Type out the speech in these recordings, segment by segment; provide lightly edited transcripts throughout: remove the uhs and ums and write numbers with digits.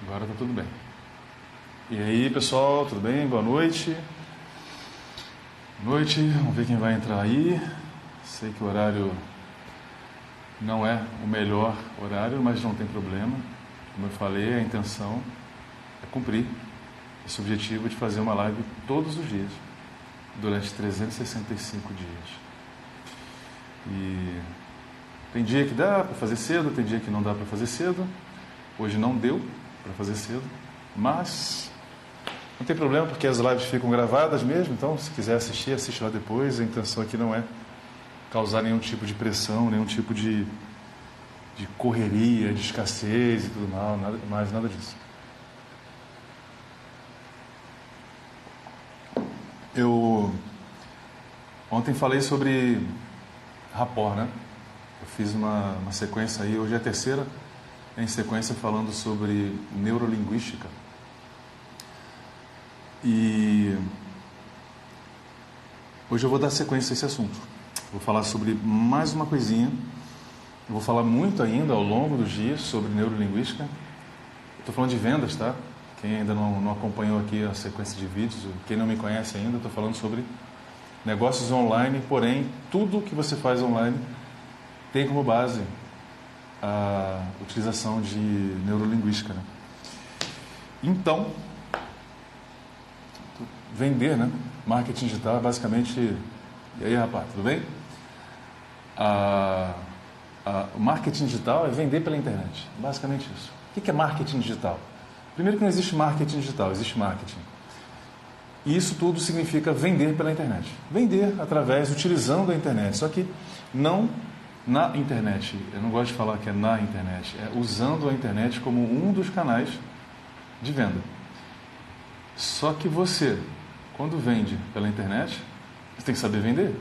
Agora tá tudo bem. E aí, pessoal, tudo bem? Boa noite. Boa noite, vamos ver quem vai entrar aí. Sei que o horário não é o melhor horário, mas não tem problema. Como eu falei, a intenção é cumprir esse objetivo de fazer uma live todos os dias, durante 365 dias. E tem dia que dá para fazer cedo, tem dia que não dá para fazer cedo. Hoje não deu para fazer cedo, mas não tem problema, porque as lives ficam gravadas mesmo, então se quiser assistir, assiste lá depois. A intenção aqui não é causar nenhum tipo de pressão, nenhum tipo de correria, de escassez e tudo mais, nada disso. Eu ontem falei sobre rapport, né? Eu fiz uma sequência aí, hoje é a terceira em sequência falando sobre neurolinguística. E hoje eu vou dar sequência a esse assunto. Vou falar sobre mais uma coisinha. Eu vou falar muito ainda ao longo dos dias sobre neurolinguística. Estou falando de vendas, tá? Quem ainda não acompanhou aqui a sequência de vídeos, quem não me conhece ainda, estou falando sobre negócios online, porém, tudo que você faz online tem como base a utilização de neurolinguística, né? Então, vender, né? Marketing digital é basicamente... E aí, rapaz, tudo bem? O marketing digital é vender pela internet, basicamente isso. O que é marketing digital? Primeiro que não existe marketing digital, existe marketing. E isso tudo significa vender pela internet. Vender utilizando a internet, só que não na internet. Eu não gosto de falar que é na internet, é usando a internet como um dos canais de venda. Só que você, quando vende pela internet, você tem que saber vender.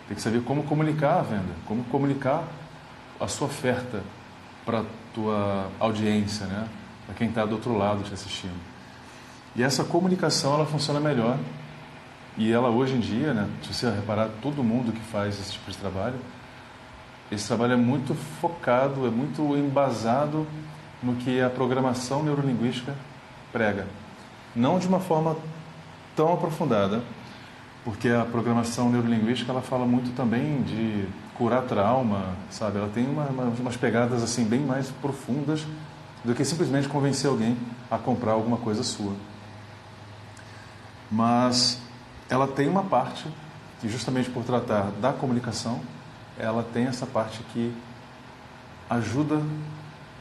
Tem que saber como comunicar a venda, como comunicar a sua oferta para a tua audiência, né? Para quem está do outro lado te assistindo. E essa comunicação, ela funciona melhor. E ela hoje em dia, né, se você reparar, todo mundo que faz esse tipo de trabalho, esse trabalho é muito focado, é muito embasado no que a programação neurolinguística prega. Não de uma forma tão aprofundada, porque a programação neurolinguística ela fala muito também de curar trauma, sabe? Ela tem umas pegadas assim bem mais profundas do que simplesmente convencer alguém a comprar alguma coisa sua. Mas ela tem uma parte que, justamente por tratar da comunicação, ela tem essa parte que ajuda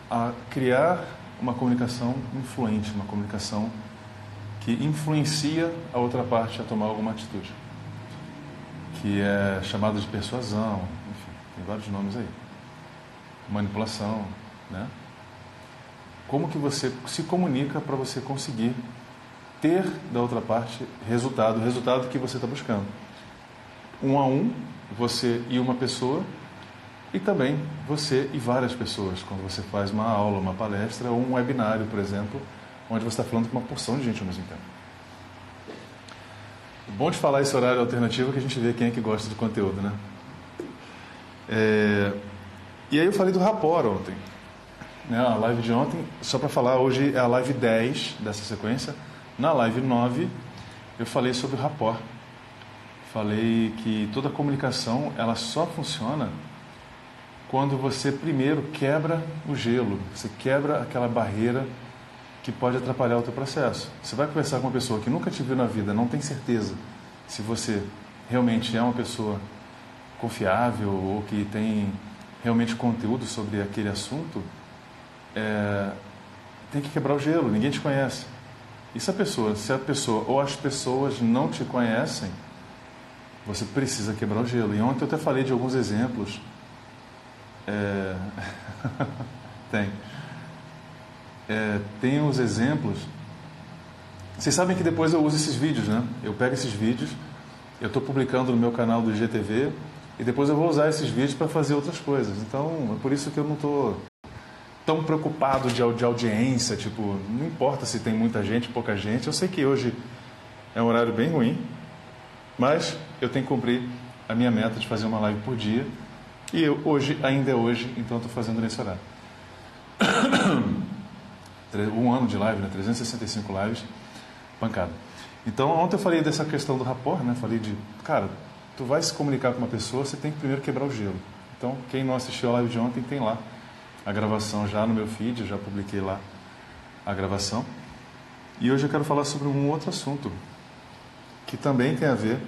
a criar uma comunicação influente, uma comunicação que influencia a outra parte a tomar alguma atitude, que é chamada de persuasão, enfim, tem vários nomes aí, manipulação, né? Como que você se comunica para você conseguir ter da outra parte o resultado que você está buscando. Um a um, você e uma pessoa, e também você e várias pessoas, quando você faz uma aula, uma palestra ou um webinário, por exemplo, onde você está falando com uma porção de gente ao mesmo tempo. O bom de falar esse horário alternativo é que a gente vê quem é que gosta do conteúdo, né? E aí eu falei do rapport ontem, né? A live de ontem, só para falar, hoje é a live 10 dessa sequência. Na live 9, eu falei sobre o rapport. Falei que toda comunicação, ela só funciona quando você primeiro quebra o gelo, você quebra aquela barreira que pode atrapalhar o teu processo. Você vai conversar com uma pessoa que nunca te viu na vida, não tem certeza se você realmente é uma pessoa confiável ou que tem realmente conteúdo sobre aquele assunto, tem que quebrar o gelo, ninguém te conhece. E se a pessoa ou as pessoas não te conhecem, você precisa quebrar o gelo. E ontem eu até falei de alguns exemplos. Tem os exemplos. Vocês sabem que depois eu uso esses vídeos, né? Eu pego esses vídeos, eu estou publicando no meu canal do IGTV e depois eu vou usar esses vídeos para fazer outras coisas. Então, é por isso que eu não estou tão preocupado de audiência, tipo, não importa se tem muita gente, pouca gente. Eu sei que hoje é um horário bem ruim, mas eu tenho que cumprir a minha meta de fazer uma live por dia. E hoje, ainda é hoje, então eu estou fazendo nesse horário. Um ano de live, né? 365 lives, pancada. Então, ontem eu falei dessa questão do rapport, né? Falei de, cara, tu vai se comunicar com uma pessoa, você tem que primeiro quebrar o gelo. Então, quem não assistiu a live de ontem, tem lá a gravação já no meu feed, eu já publiquei lá a gravação. E hoje eu quero falar sobre um outro assunto, que também tem a ver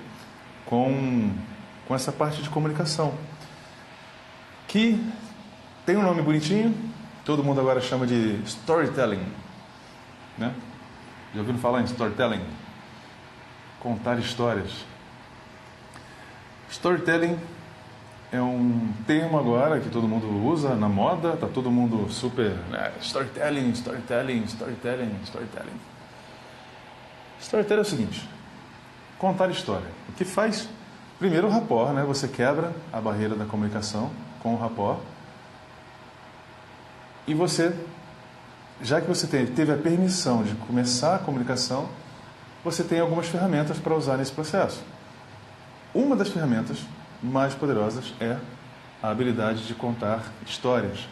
com essa parte de comunicação, que tem um nome bonitinho, todo mundo agora chama de storytelling, né? Já ouviram falar em storytelling? Contar histórias. Storytelling é um termo agora que todo mundo usa na moda, tá todo mundo super, né? Storytelling. Storytelling é o seguinte: contar história. O que faz? Primeiro o rapport, né? Você quebra a barreira da comunicação com o rapport. E você, já que você teve a permissão de começar a comunicação, você tem algumas ferramentas para usar nesse processo. Uma das ferramentas mais poderosas é a habilidade de contar histórias.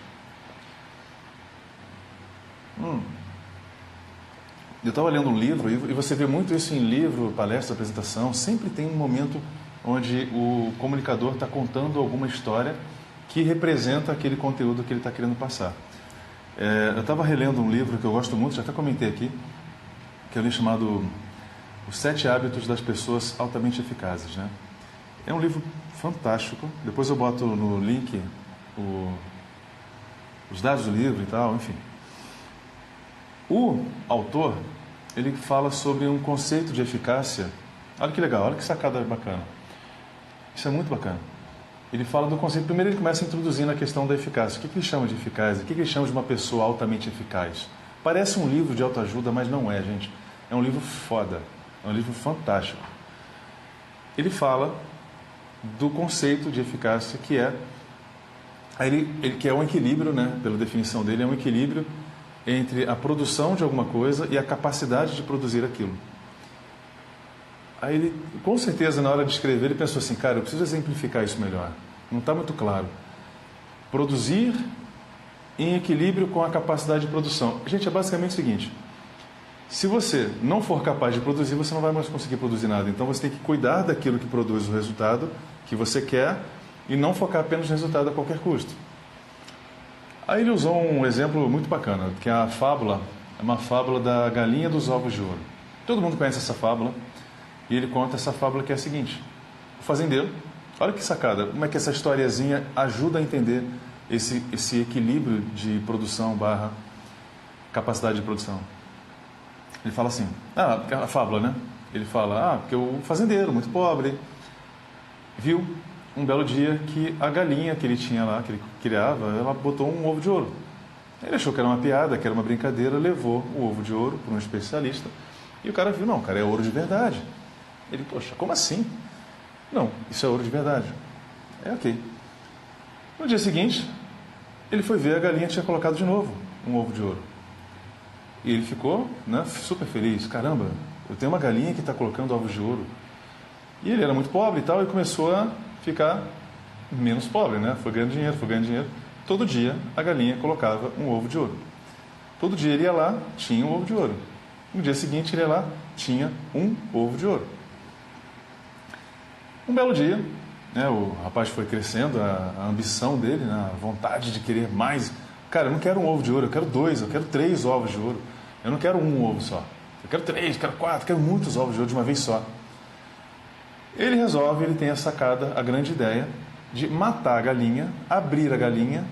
Eu estava lendo um livro, e você vê muito isso em livro, palestra, apresentação, sempre tem um momento onde o comunicador está contando alguma história que representa aquele conteúdo que ele está querendo passar. Eu estava relendo um livro que eu gosto muito, já até comentei aqui, que é um livro chamado Os 7 Hábitos das Pessoas Altamente Eficazes, né? É um livro fantástico. Depois eu boto no link os dados do livro e tal, enfim. O autor, ele fala sobre um conceito de eficácia. Olha que legal, olha que sacada bacana. Isso é muito bacana. Ele fala do conceito, primeiro ele começa introduzindo a questão da eficácia. O que ele chama de eficácia? O que ele chama de uma pessoa altamente eficaz? Parece um livro de autoajuda, mas não é, gente. É um livro foda, é um livro fantástico. Ele fala do conceito de eficácia, que é que é um equilíbrio, né? Pela definição dele, é um equilíbrio entre a produção de alguma coisa e a capacidade de produzir aquilo. Aí ele, com certeza, na hora de escrever, ele pensou assim, cara, eu preciso exemplificar isso melhor. Não está muito claro. Produzir em equilíbrio com a capacidade de produção. Gente, é basicamente o seguinte: se você não for capaz de produzir, você não vai mais conseguir produzir nada. Então você tem que cuidar daquilo que produz o resultado que você quer e não focar apenas no resultado a qualquer custo. Aí ele usou um exemplo muito bacana, que é a fábula, é uma fábula da galinha dos ovos de ouro. Todo mundo conhece essa fábula, e ele conta essa fábula que é a seguinte: o fazendeiro, olha que sacada, como é que essa historiazinha ajuda a entender esse equilíbrio de produção barra capacidade de produção. Ele fala assim, a fábula, né? Ele fala, porque o fazendeiro, muito pobre, viu um belo dia que a galinha que ele tinha lá, que ele criava, ela botou um ovo de ouro. Ele achou que era uma piada, que era uma brincadeira, levou o ovo de ouro para um especialista, e o cara viu, não, cara, é ouro de verdade. Ele, poxa, como assim? Não, isso é ouro de verdade. Ok. No dia seguinte, ele foi ver, a galinha tinha colocado de novo um ovo de ouro. E ele ficou, né, super feliz. Caramba, eu tenho uma galinha que está colocando ovos de ouro. E ele era muito pobre e tal, e começou a ficar menos pobre, né? Foi ganhando dinheiro. Todo dia a galinha colocava um ovo de ouro. Todo dia ele ia lá, tinha um ovo de ouro. No dia seguinte ele ia lá, tinha um ovo de ouro. Um belo dia, né, o rapaz foi crescendo, a ambição dele, né, a vontade de querer mais. Cara, eu não quero um ovo de ouro, eu quero 2, eu quero 3 ovos de ouro. Eu não quero um ovo só. Eu quero 3, quero 4, quero muitos ovos de ouro de uma vez só. Ele tem a sacada, a grande ideia de matar a galinha, abrir a galinha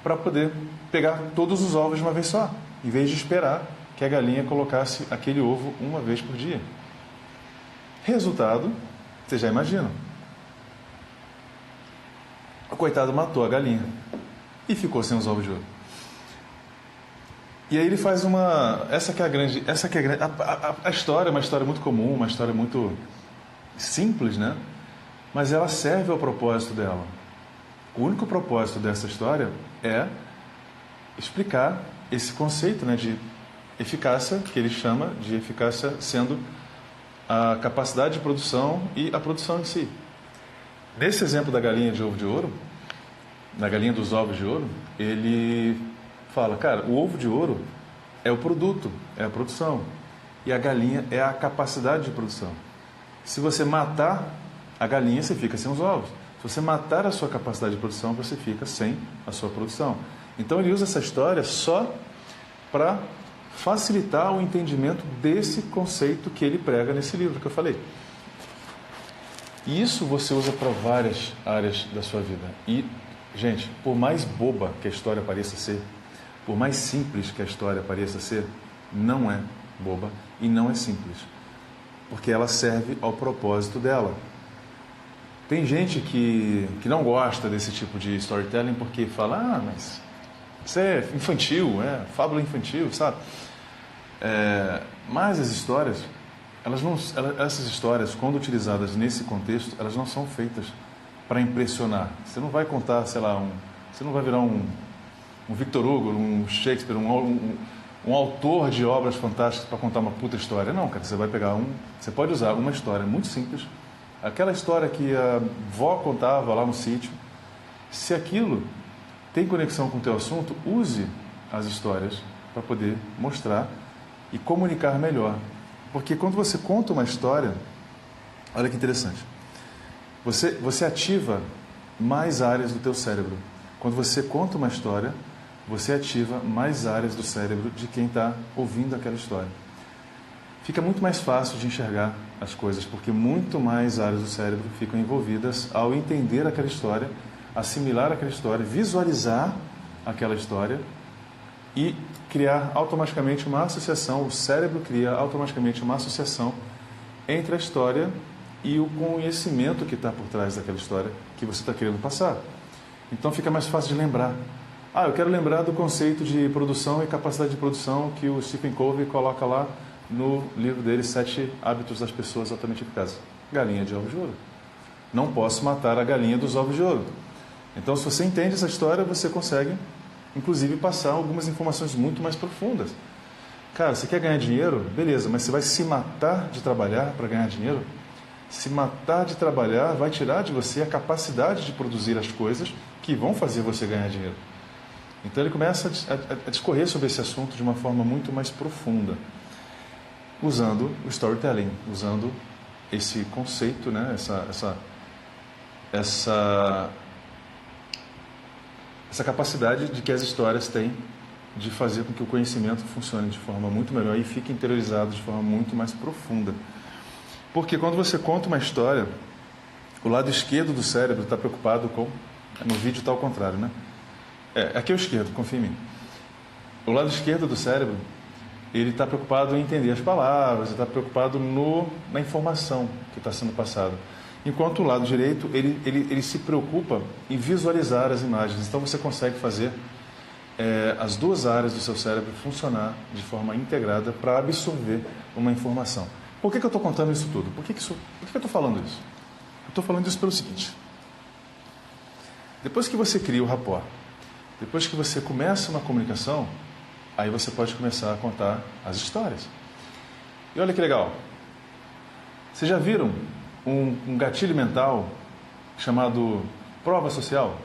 para poder pegar todos os ovos de uma vez só, em vez de esperar que a galinha colocasse aquele ovo uma vez por dia. Resultado, vocês já imaginam. O coitado matou a galinha e ficou sem os ovos de ouro. E aí ele faz essa que é a grande, a história é uma história muito comum, uma história muito simples, né? Mas ela serve ao propósito dela. O único propósito dessa história é explicar esse conceito, né, de eficácia, que ele chama de eficácia sendo a capacidade de produção e a produção em si. Nesse exemplo da galinha de ovo de ouro, da galinha dos ovos de ouro, ele fala, cara, o ovo de ouro é o produto, é a produção. E a galinha é a capacidade de produção. Se você matar a galinha, você fica sem os ovos. Se você matar a sua capacidade de produção, você fica sem a sua produção. Então ele usa essa história só para facilitar o entendimento desse conceito que ele prega nesse livro que eu falei. E isso você usa para várias áreas da sua vida. E, gente, por mais boba que a história pareça ser, por mais simples que a história pareça ser, não é boba e não é simples. Porque ela serve ao propósito dela. Tem gente que não gosta desse tipo de storytelling porque fala, mas isso é infantil, fábula infantil, sabe? Mas as histórias, essas histórias, quando utilizadas nesse contexto, elas não são feitas para impressionar. Você não vai contar, sei lá, você não vai virar um Victor Hugo, um Shakespeare, um autor de obras fantásticas para contar uma puta história. Não, cara, você pode usar uma história muito simples, aquela história que a vó contava lá no sítio. Se aquilo tem conexão com o teu assunto, use as histórias para poder mostrar e comunicar melhor. Porque quando você conta uma história, olha que interessante, você ativa mais áreas do teu cérebro. Quando você conta uma história, você ativa mais áreas do cérebro de quem está ouvindo aquela história. Fica muito mais fácil de enxergar as coisas, porque muito mais áreas do cérebro ficam envolvidas ao entender aquela história, assimilar aquela história, visualizar aquela história e criar automaticamente uma associação. O cérebro cria automaticamente uma associação entre a história e o conhecimento que está por trás daquela história que você está querendo passar. Então fica mais fácil de lembrar. Eu quero lembrar do conceito de produção e capacidade de produção que o Stephen Covey coloca lá no livro dele, 7 Hábitos das Pessoas Altamente Eficazes. Galinha de ovos de ouro. Não posso matar a galinha dos ovos de ouro. Então, se você entende essa história, você consegue, inclusive, passar algumas informações muito mais profundas. Cara, você quer ganhar dinheiro? Beleza, mas você vai se matar de trabalhar para ganhar dinheiro? Se matar de trabalhar vai tirar de você a capacidade de produzir as coisas que vão fazer você ganhar dinheiro. Então, ele começa a discorrer sobre esse assunto de uma forma muito mais profunda, usando o storytelling, usando esse conceito, né? essa capacidade de que as histórias têm de fazer com que o conhecimento funcione de forma muito melhor e fique interiorizado de forma muito mais profunda. Porque quando você conta uma história, o lado esquerdo do cérebro está preocupado com... No vídeo está ao contrário, né? Aqui é o esquerdo, confia em mim. O lado esquerdo do cérebro, ele está preocupado em entender as palavras, ele está preocupado na informação que está sendo passada. Enquanto o lado direito, ele se preocupa em visualizar as imagens. Então você consegue fazer as duas áreas do seu cérebro funcionar de forma integrada para absorver uma informação. Por que eu estou contando isso tudo? Por que eu estou falando isso? Eu estou falando isso pelo seguinte. Depois que você cria o rapport, depois que você começa uma comunicação, aí você pode começar a contar as histórias. E olha que legal. Vocês já viram um gatilho mental chamado prova social?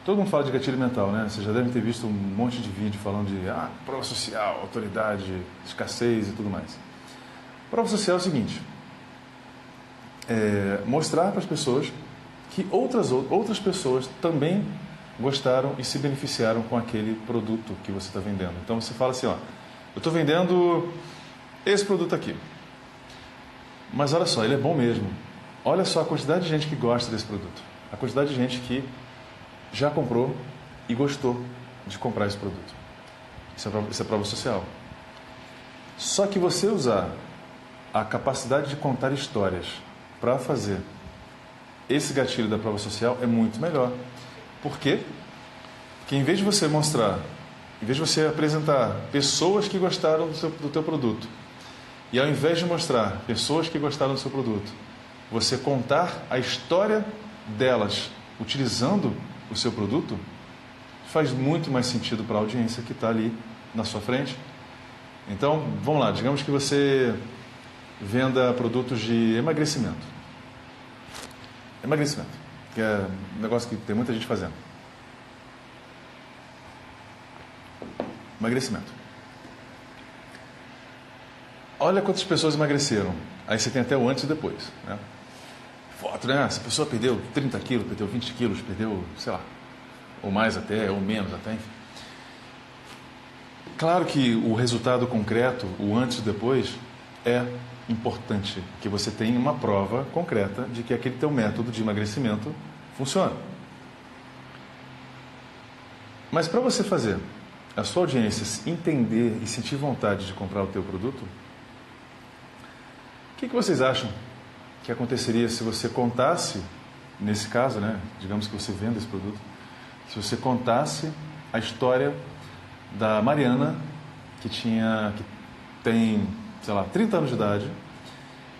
Todo mundo fala de gatilho mental, né? Vocês já devem ter visto um monte de vídeo falando de prova social, autoridade, escassez e tudo mais. Prova social é o seguinte: mostrar para as pessoas que outras pessoas também gostaram e se beneficiaram com aquele produto que você está vendendo. Então você fala assim, eu estou vendendo esse produto aqui, mas olha só, ele é bom mesmo. Olha só a quantidade de gente que gosta desse produto, a quantidade de gente que já comprou e gostou de comprar esse produto. Isso é prova social. Só que você usar a capacidade de contar histórias para fazer esse gatilho da prova social é muito melhor. Por quê? Porque em vez de você mostrar, em vez de você apresentar pessoas que gostaram do teu produto, e ao invés de mostrar pessoas que gostaram do seu produto, você contar a história delas utilizando o seu produto, faz muito mais sentido para a audiência que está ali na sua frente. Então, vamos lá, digamos que você venda produtos de emagrecimento. Emagrecimento, que é um negócio que tem muita gente fazendo. Emagrecimento. Olha quantas pessoas emagreceram. Aí você tem até o antes e depois, né? Foto, né? Essa pessoa perdeu 30 quilos, perdeu 20 quilos, perdeu, sei lá, ou mais até, ou menos até, enfim. Claro que o resultado concreto, o antes e depois, é importante que você tenha uma prova concreta de que aquele teu método de emagrecimento funciona. Mas para você fazer a sua audiência entender e sentir vontade de comprar o teu produto, o que vocês acham que aconteceria se você contasse, nesse caso, né, digamos que você venda esse produto, se você contasse a história da Mariana, que tem, sei lá, 30 anos de idade,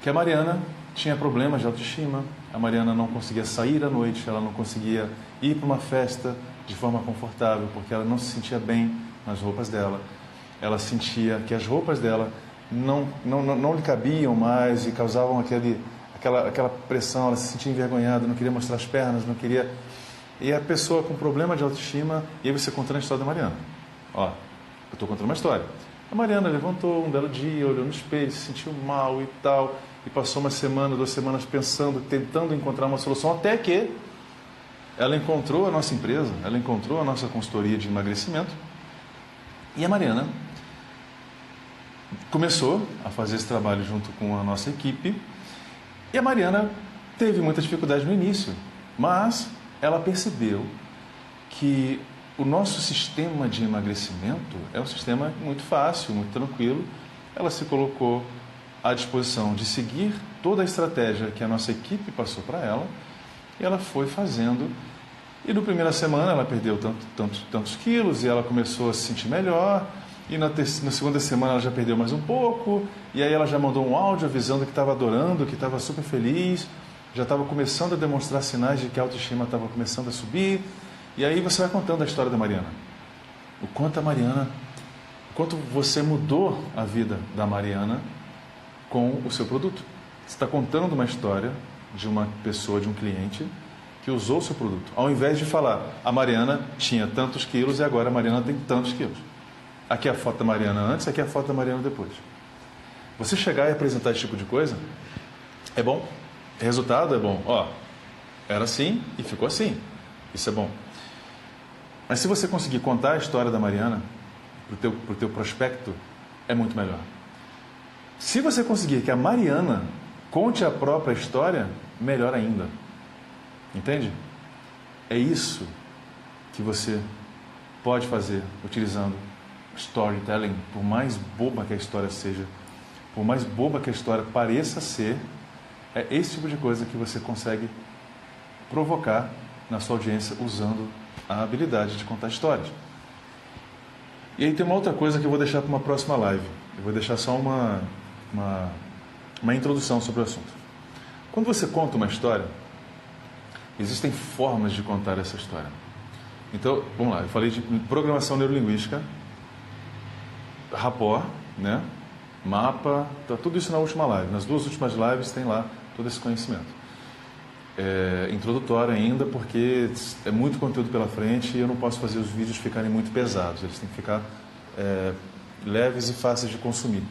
que a Mariana tinha problemas de autoestima, a Mariana não conseguia sair à noite, ela não conseguia ir para uma festa de forma confortável, porque ela não se sentia bem nas roupas dela, ela sentia que as roupas dela não lhe cabiam mais e causavam aquela pressão, ela se sentia envergonhada, não queria mostrar as pernas, não queria... E a pessoa com problema de autoestima, e aí você contando a história da Mariana. Ó, eu estou contando uma história. A Mariana levantou um belo dia, olhou no espelho, se sentiu mal e tal, e passou uma semana, 2 semanas pensando, tentando encontrar uma solução, até que ela encontrou a nossa empresa, ela encontrou a nossa consultoria de emagrecimento, e a Mariana começou a fazer esse trabalho junto com a nossa equipe, e a Mariana teve muita dificuldade no início, mas ela percebeu que o nosso sistema de emagrecimento é um sistema muito fácil, muito tranquilo. Ela se colocou à disposição de seguir toda a estratégia que a nossa equipe passou para ela, e ela foi fazendo. E na primeira semana ela perdeu tantos quilos, e ela começou a se sentir melhor. E na segunda semana ela já perdeu mais um pouco, e aí ela já mandou um áudio avisando que estava adorando, que estava super feliz, já estava começando a demonstrar sinais de que a autoestima estava começando a subir. E aí você vai contando a história da Mariana. O quanto você mudou a vida da Mariana com o seu produto. Você está contando uma história de uma pessoa, de um cliente, que usou o seu produto. Ao invés de falar, a Mariana tinha tantos quilos e agora a Mariana tem tantos quilos. Aqui é a foto da Mariana antes, aqui é a foto da Mariana depois. Você chegar e apresentar esse tipo de coisa, é bom. Resultado é bom. Ó, era assim e ficou assim. Isso é bom. Mas se você conseguir contar a história da Mariana para o teu prospecto, é muito melhor. Se você conseguir que a Mariana conte a própria história, melhor ainda. Entende? É isso que você pode fazer utilizando storytelling, por mais boba que a história seja, por mais boba que a história pareça ser, é esse tipo de coisa que você consegue provocar na sua audiência usando a habilidade de contar histórias. E aí tem uma outra coisa que eu vou deixar para uma próxima live. Eu vou deixar só uma introdução sobre o assunto. Quando você conta uma história, existem formas de contar essa história. Então, vamos lá, eu falei de programação neurolinguística, rapport, né? Mapa, tá tudo isso na última live. Nas 2 últimas lives tem lá todo esse conhecimento. Introdutório ainda, porque é muito conteúdo pela frente e eu não posso fazer os vídeos ficarem muito pesados. Eles têm que ficar leves e fáceis de consumir.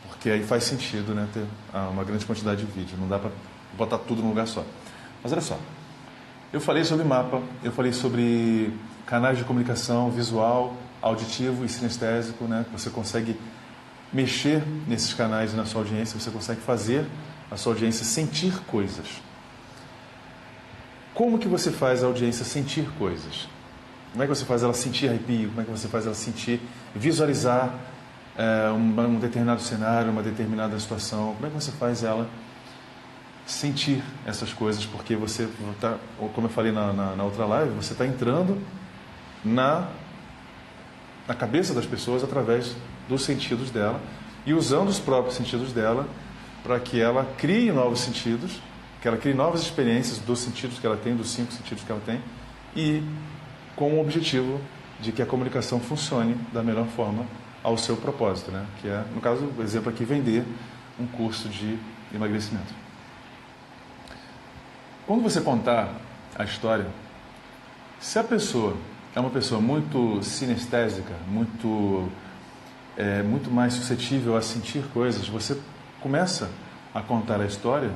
Porque aí faz sentido, né, ter uma grande quantidade de vídeo. Não dá para botar tudo num lugar só. Mas olha só. Eu falei sobre mapa, eu falei sobre canais de comunicação visual, auditivo e sinestésico, né? Você consegue mexer nesses canais na sua audiência, você consegue fazer a sua audiência sentir coisas. Como que você faz a audiência sentir coisas? Como é que você faz ela sentir arrepio? Como é que você faz ela sentir, visualizar um determinado cenário, uma determinada situação? Como é que você faz ela sentir essas coisas? Porque você está, como eu falei na outra live, você está entrando na cabeça das pessoas através dos sentidos dela e usando os próprios sentidos dela para que ela crie novos sentidos, que ela crie novas experiências dos sentidos que ela tem, dos 5 sentidos que ela tem, e com o objetivo de que a comunicação funcione da melhor forma ao seu propósito, né? Que é, no caso, o exemplo aqui, vender um curso de emagrecimento. Quando você contar a história, se a pessoa é uma pessoa muito sinestésica, muito mais suscetível a sentir coisas, você começa a contar a história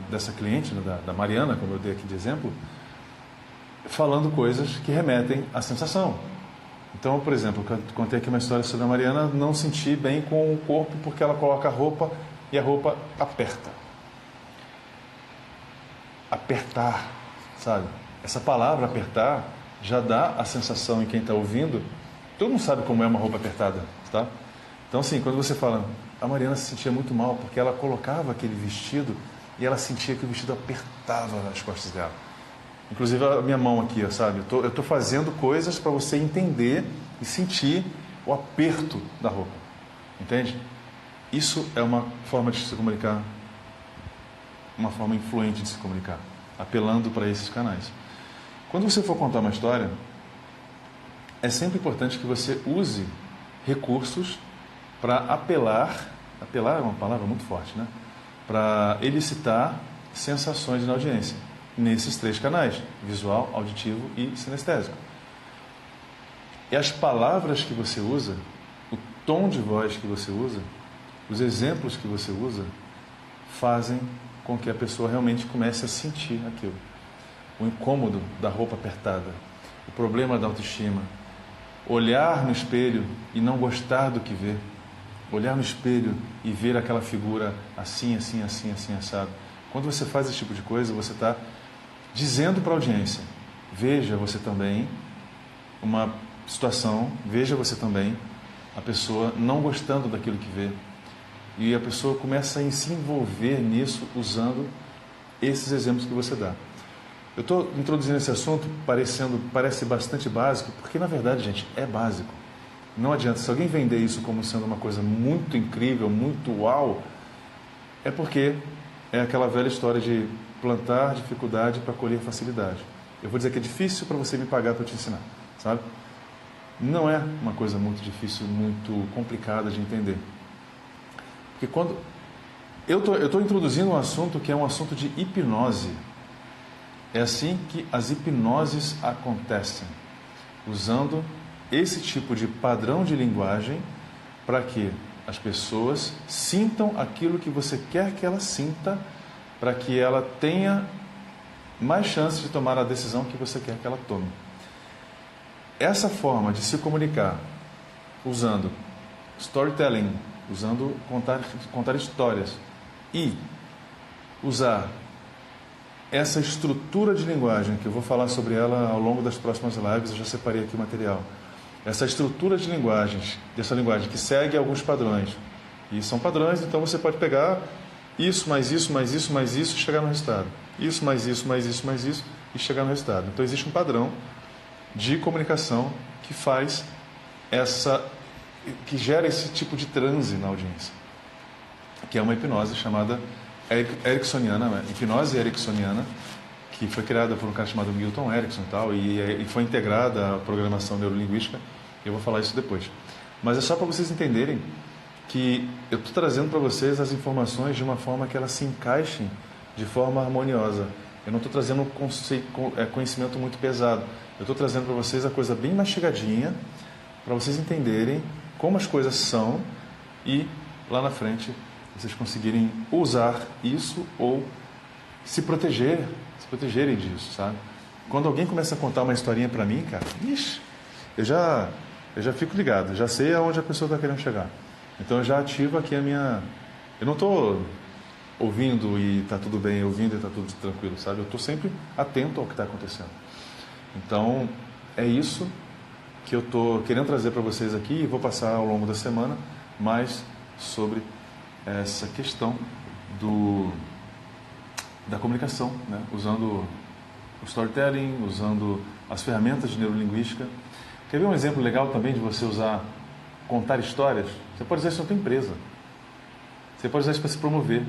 dessa cliente, né, da Mariana, como eu dei aqui de exemplo, falando coisas que remetem à sensação. Então, por exemplo, eu contei aqui uma história sobre a Mariana não sentir bem com o corpo porque ela coloca a roupa e a roupa aperta. Apertar, sabe? Essa palavra apertar já dá a sensação em quem está ouvindo. Todo mundo sabe como é uma roupa apertada, tá? Então, assim, quando você fala, a Mariana se sentia muito mal porque ela colocava aquele vestido e ela sentia que o vestido apertava nas costas dela. Inclusive a minha mão aqui, sabe? Eu estou fazendo coisas para você entender e sentir o aperto da roupa. Entende? Isso é uma forma de se comunicar, uma forma influente de se comunicar, apelando para esses canais. Quando você for contar uma história, é sempre importante que você use recursos para apelar é uma palavra muito forte, né? Para elicitar sensações na audiência, nesses 3 canais, visual, auditivo e sinestésico. E as palavras que você usa, o tom de voz que você usa, os exemplos que você usa, fazem com que a pessoa realmente comece a sentir aquilo. O incômodo da roupa apertada, o problema da autoestima, olhar no espelho e não gostar do que vê, olhar no espelho e ver aquela figura assim, assim, assim, assim, assado. Quando você faz esse tipo de coisa, você está dizendo para a audiência, veja você também uma situação, veja você também a pessoa não gostando daquilo que vê. E a pessoa começa a se envolver nisso usando esses exemplos que você dá. Eu estou introduzindo esse assunto parece bastante básico, porque na verdade, gente, é básico. Não adianta, se alguém vender isso como sendo uma coisa muito incrível, muito uau, é porque é aquela velha história de plantar dificuldade para colher facilidade. Eu vou dizer que é difícil para você me pagar para te ensinar, sabe? Não é uma coisa muito difícil, muito complicada de entender. Porque quando eu estou introduzindo um assunto que é um assunto de hipnose. É assim que as hipnoses acontecem, usando esse tipo de padrão de linguagem para que as pessoas sintam aquilo que você quer que ela sinta, para que ela tenha mais chances de tomar a decisão que você quer que ela tome. Essa forma de se comunicar, usando storytelling, usando contar histórias e usar essa estrutura de linguagem, que eu vou falar sobre ela ao longo das próximas lives, eu já separei aqui o material. Essa estrutura de linguagens, dessa linguagem que segue alguns padrões. E são padrões, então você pode pegar isso, mais isso, mais isso, mais isso e chegar no resultado. Isso, mais isso, mais isso, mais isso e chegar no resultado. Então existe um padrão de comunicação que faz que gera esse tipo de transe na audiência, que é uma hipnose chamada ericksoniana, hipnose ericksoniana, que foi criada por um cara chamado Milton Erickson e tal, e foi integrada à programação neurolinguística. Eu vou falar isso depois. Mas é só para vocês entenderem que eu estou trazendo para vocês as informações de uma forma que elas se encaixem de forma harmoniosa. Eu não estou trazendo conhecimento muito pesado. Eu estou trazendo para vocês a coisa bem mastigadinha, para vocês entenderem como as coisas são e lá na frente vocês conseguirem usar isso ou se protegerem disso, sabe? Quando alguém começa a contar uma historinha para mim, cara, eu já fico ligado, já sei aonde a pessoa está querendo chegar. Então eu já ativo aqui a minha... Eu não estou ouvindo e está tudo bem, ouvindo e está tudo tranquilo, sabe? Eu estou sempre atento ao que está acontecendo. Então é isso que eu estou querendo trazer para vocês aqui e vou passar ao longo da semana mais sobre essa questão da comunicação, né? Usando o storytelling, usando as ferramentas de neurolinguística. Quer ver um exemplo legal também de você contar histórias? Você pode usar isso na sua empresa. Você pode usar isso para se promover.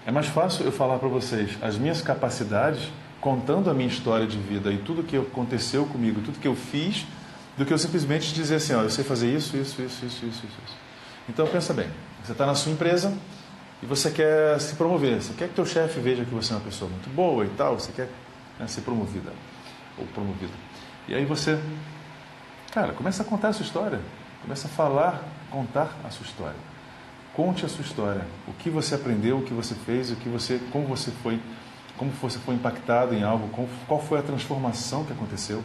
É mais fácil eu falar para vocês as minhas capacidades, contando a minha história de vida e tudo que aconteceu comigo, tudo que eu fiz, do que eu simplesmente dizer assim, eu sei fazer isso. Então pensa bem, você está na sua empresa e você quer se promover, você quer que teu chefe veja que você é uma pessoa muito boa e tal, você quer ser promovida ou promovido. E aí você, cara, começa a contar a sua história. Começa a falar, contar a sua história. Conte a sua história. O que você aprendeu, o que você fez, como você foi impactado em algo, qual foi a transformação que aconteceu.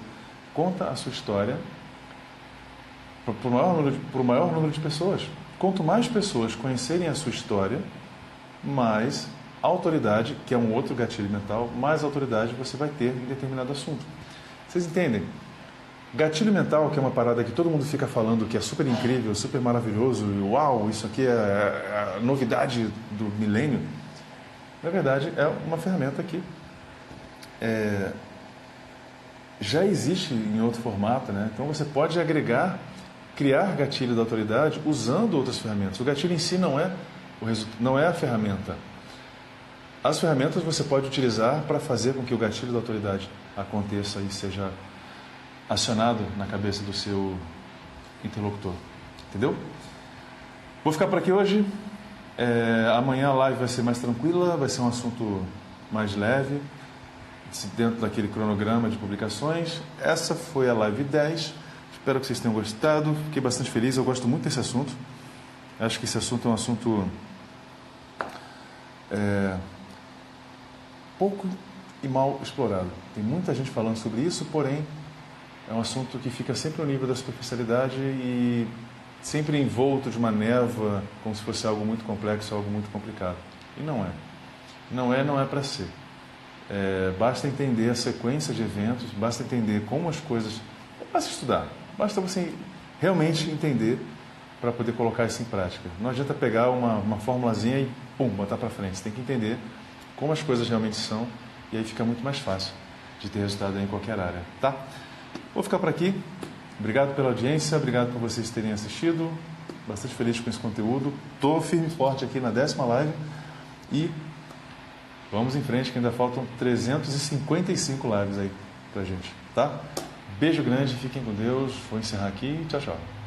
Conta a sua história para o maior número de pessoas. Quanto mais pessoas conhecerem a sua história, mais autoridade, que é um outro gatilho mental, mais autoridade você vai ter em determinado assunto. Vocês entendem? Gatilho mental, que é uma parada que todo mundo fica falando que é super incrível, super maravilhoso, e uau, isso aqui é a novidade do milênio. Na verdade, é uma ferramenta que já existe em outro formato, né? Então você pode agregar, criar gatilho da autoridade usando outras ferramentas. O gatilho em si não é a ferramenta. As ferramentas você pode utilizar para fazer com que o gatilho da autoridade aconteça e seja acionado na cabeça do seu interlocutor. Entendeu? Vou ficar por aqui hoje. Amanhã a live vai ser mais tranquila, vai ser um assunto mais leve, dentro daquele cronograma de publicações. Essa foi a live 10. Espero que vocês tenham gostado. Fiquei bastante feliz. Eu gosto muito desse assunto. Acho que esse assunto é um assunto pouco e mal explorado. Tem muita gente falando sobre isso, porém é um assunto que fica sempre no nível da superficialidade e sempre envolto de uma névoa, como se fosse algo muito complexo, algo muito complicado. E não é. Não é para ser. Basta entender a sequência de eventos, basta entender como as coisas... Basta estudar, basta você realmente entender para poder colocar isso em prática. Não adianta pegar uma formulazinha e, botar para frente. Você tem que entender como as coisas realmente são e aí fica muito mais fácil de ter resultado em qualquer área, tá? Vou ficar por aqui. Obrigado pela audiência, obrigado por vocês terem assistido. Bastante feliz com esse conteúdo. Estou firme e forte aqui na 10ª live e vamos em frente que ainda faltam 355 lives aí pra gente, tá? Beijo grande, fiquem com Deus. Vou encerrar aqui. Tchau, tchau.